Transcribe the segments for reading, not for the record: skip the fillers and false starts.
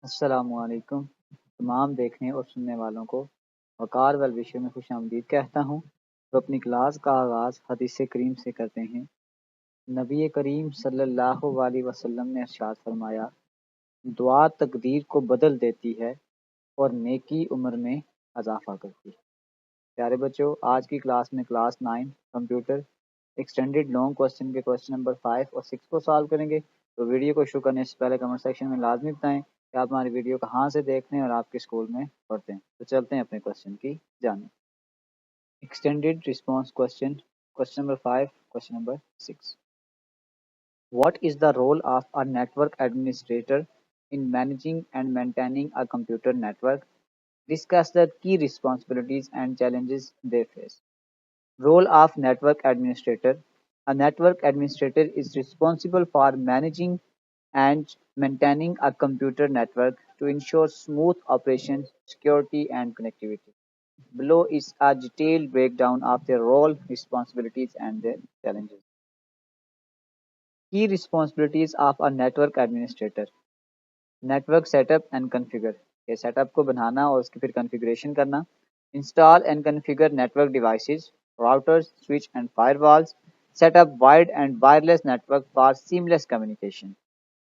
अस्सलामुअलैकुम तमाम देखने और सुनने वालों को वक़ार वाल विषय में खुशामदीद कहता हूँ। तो अपनी क्लास का आगाज़ हदीस करीम से करते हैं। नबी करीम सल्लल्लाहु अलैहि वसल्लम ने इरशाद फरमाया, दुआ तकदीर को बदल देती है और नेकी उम्र में इजाफ़ा करती है। प्यारे बच्चों, आज की क्लास में class 9 computer extended long question के क्वेश्चन नंबर 5 और 6 को सॉल्व करेंगे। तो वीडियो को शुरू करने से पहले कमेंट सेक्शन में लाजमी बताएं कि आप हमारी वीडियो कहाँ से देख रहे हैं और आपके स्कूल में पढ़ते हैं। तो चलते हैं अपने क्वेश्चन की जानिब। Extended response question, question number 5, question number 6। What is the role of a network administrator in managing and maintaining a computer network? Discuss the key responsibilities and challenges they face. Role of network administrator. A network administrator is responsible for managing and maintaining a computer network to ensure smooth operation, security, and connectivity. Below is a detailed breakdown of their role, responsibilities, and their challenges. Key responsibilities of a network administrator. Network setup and configure, ये setup को बनाना और उसकी फिर configuration करना। Install and configure network devices, routers, switch and firewalls, setup wide and wireless network for seamless communication.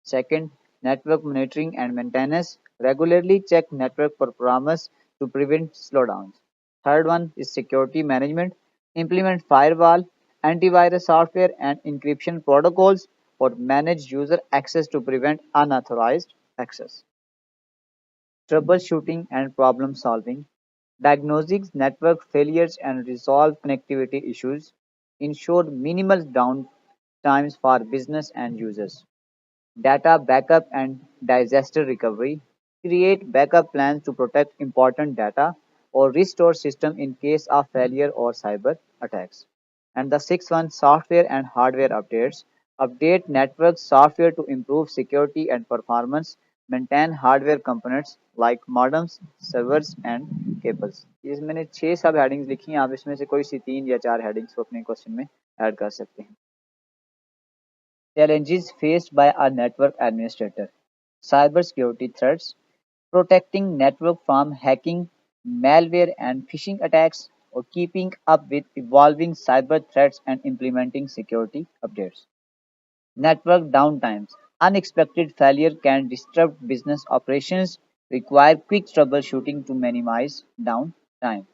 Second, network monitoring and maintenance, regularly check network performance to prevent slowdown. Third one is security management, implement firewall, antivirus software and encryption protocols or manage user access to prevent unauthorized access. Troubleshooting and problem solving, diagnosing network failures and resolve connectivity issues, ensure minimal downtimes for business and users. Data backup and disaster recovery, create backup plans to protect important data or restore system in case of failure or cyber attacks. And the sixth one, software and hardware updates. Update network software to improve security and performance. Maintain hardware components like modems, servers and cables. इसमें मैंने 6 सब headings लिखी हैं, आप इसमें से कोई सी 3 या 4 हेडिंग्स को अपने क्वेश्चन में ऐड कर सकते हैं। Challenges faced by a network administrator. Cybersecurity threats, protecting network from hacking, malware and phishing attacks, or keeping up with evolving cyber threats and implementing security updates. Network downtimes. Unexpected failure can disrupt business operations, require quick troubleshooting to minimize downtime.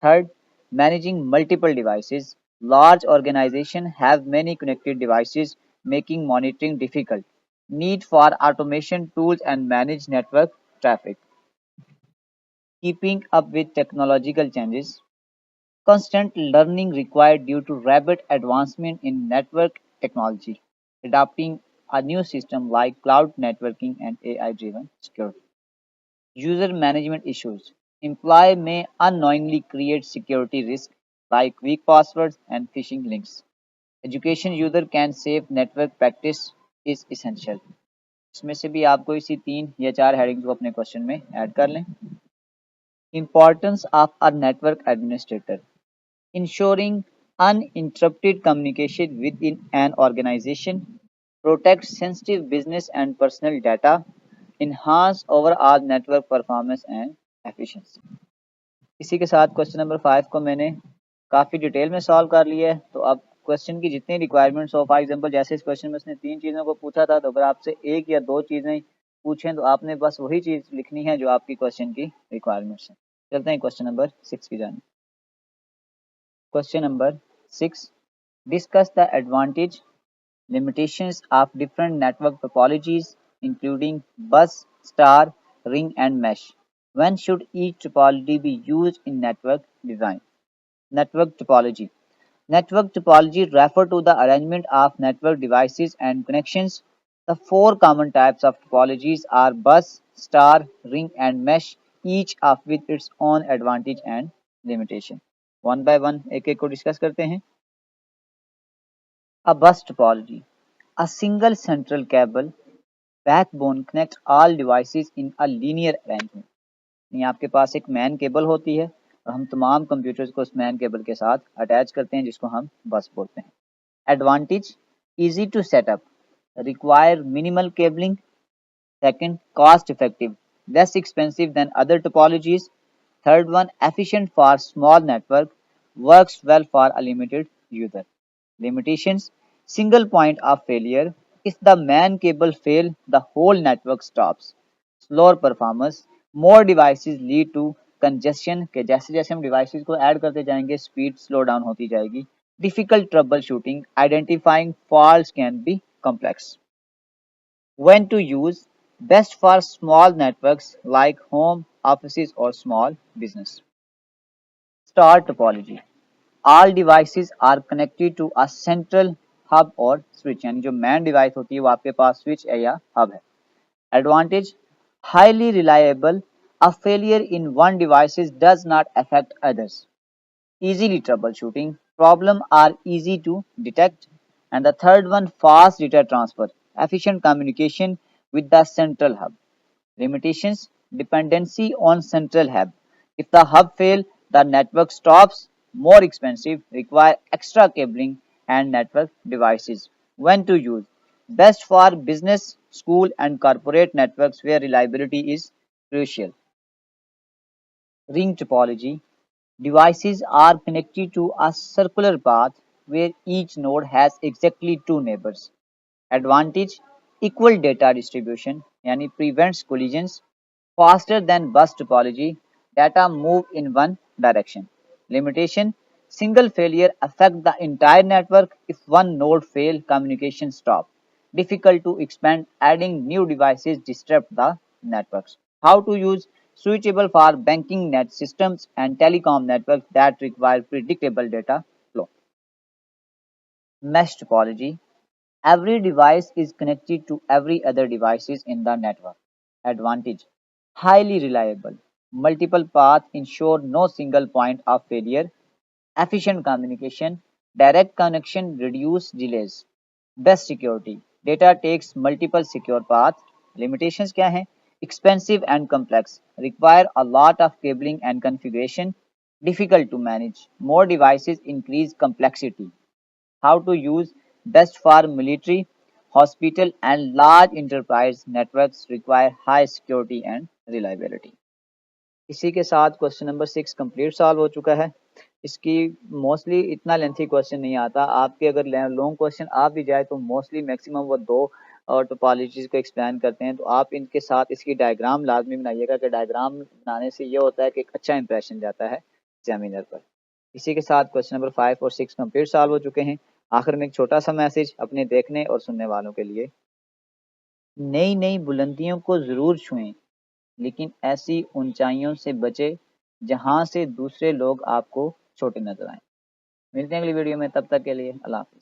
Third, managing multiple devices. Large organizations have many connected devices, making monitoring difficult. Need for automation tools and manage network traffic. Keeping up with technological changes. Constant learning required due to rapid advancement in network technology. Adopting a new system like cloud networking and AI-driven security. User management issues. Employee may unknowingly create security risks like weak passwords and phishing links. Education user can save network practice is essential. इसमें से भी आप कोई सी 3 या 4 headings को अपने question में add कर लें। Importance of a network administrator. Ensuring uninterrupted communication within an organization, protect sensitive business and personal data, enhance overall network performance and efficiency. इसी के साथ क्वेश्चन नंबर 5 को मैंने काफ़ी डिटेल में सॉल्व कर लिया है। तो अब क्वेश्चन की जितनी रिक्वायरमेंट्स हो, फॉर एग्जांपल जैसे इस क्वेश्चन में उसने 3 चीज़ों को पूछा था, तो अगर आपसे 1 या 2 चीज़ें पूछें तो आपने बस वही चीज़ लिखनी है जो आपकी क्वेश्चन की रिक्वायरमेंट्स हैं। चलते हैं क्वेश्चन नंबर 6 की जानिब। Question number 6, discuss the advantage limitations of different network topologies including bus, star, ring and mesh. When should each topology be used in network design? Network topology. Network topology refers to the arrangement of network devices and connections. The 4 common types of topologies are bus, star, ring and mesh, each of with its own advantage and limitation. One by one एक एक को discuss करते हैं। A bus topology. A single central cable backbone connects all devices in a linear arrangement. यानी आपके पास एक man cable होती है और हम तमाम कंप्यूटर्स को उस मैन केबल के साथ अटैच करते हैं, जिसको हम बस बोलते हैं। Advantage, easy to setup, require minimal cabling, Second, cost effective, less expensive than other topologies. Third one, efficient for small network, works well for a limited user. Limitations, single point of failure. If the main cable fail, the whole network stops. Slower performance, more devices lead to congestion के जैसे जैसे हम devices को add करते जाएंगे speed slow down होती जाएगी. Difficult troubleshooting, identifying faults can be complex. When to use, best for small networks like home, offices or small business. Star topology. All devices are connected to a central hub or switch यानी जो main device होती है वो आपके पास switch है या hub है. Advantage, highly reliable. A failure in one device does not affect others. Easily troubleshooting. Problem are easy to detect. And the third one, fast data transfer. Efficient communication with the central hub. Limitations, dependency on central hub. If the hub fail, the network stops. More expensive, require extra cabling and network devices. When to use, best for business, school and corporate networks where reliability is crucial. Ring topology, devices are connected to a circular path where each node has exactly two neighbors. Advantage, equal data distribution यानी prevents collisions. Faster than bus topology, data move in one direction. Limitation, single failure affect the entire network. If one node fail, communication stop. Difficult to expand, adding new devices disrupt the networks. How to use, suitable for banking net systems and telecom networks that require predictable data flow. Mesh topology, every device is connected to every other devices in the network. Advantage, highly reliable. Multiple paths ensure no single point of failure. Efficient communication. Direct connection reduce delays. Best security. Data takes multiple secure paths. Limitations क्या हैं? Expensive and complex. Require a lot of cabling and configuration. Difficult to manage. More devices increase complexity. How to use, best for military, hospital and large enterprise networks require high security and reliability. इसी के साथ question number 6 complete solve हो चुका है. इसकी mostly इतना lengthy question नहीं आता. आपके अगर लॉन्ग क्वेश्चन आ भी जाए तो मोस्टली मैक्सिमम वो दो टोपोलॉजीज को एक्सप्लेन करते हैं. तो आप इनके साथ इसकी डायग्राम लाजमी बनाइएगा कि डायग्राम बनाने से ये होता है कि एक अच्छा इंप्रेशन जाता है एग्जामिनर पर. इसी के साथ क्वेश्चन नंबर 5 और 6 कंप्लीट सॉल्व हो चुके हैं. आखिर में एक छोटा सा मैसेज अपने देखने और सुनने वालों के लिए. नई नई बुलंदियों को जरूर छुएं, लेकिन ऐसी ऊंचाइयों से बचे जहां से दूसरे लोग आपको छोटे नजर आए. मिलते हैं अगली वीडियो में, तब तक के लिए अल्लाह हाफिज.